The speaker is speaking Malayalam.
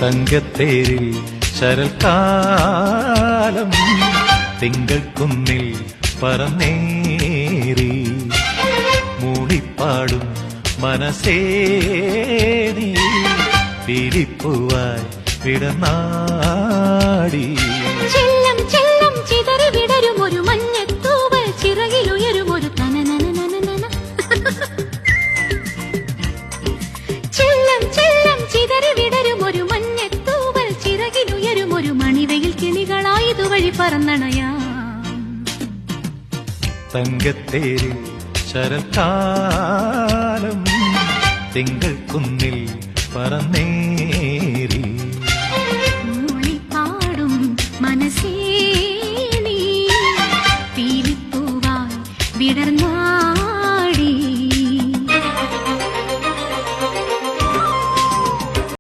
തങ്കത്തേരിൽ ശരൽക്കാലം തിങ്കൾ കുന്നിൽ പറന്നേറി മൂളിപ്പാടും മനസ്സേ നീ പീലിപ്പൂവായി വിടനാടി. ചെല്ലം ചെല്ലം ചിതറി വിടരും ഒരു മഞ്ഞത്തൂവൽ ചിറകിലുയരും ഒരു തനനനനനന. ചെല്ലം ചെല്ലം ചിതറി വിടരും ഒരു മഞ്ഞത്തൂവൽ ചിറകിലുയരും ഒരു മണിവയിൽ കിളികളായതുവഴി പറന്നണയാം. തങ്കത്തേരിൽ ശരൽക്കാലം തിങ്കൾ കുന്നിൽ പറന്നേറി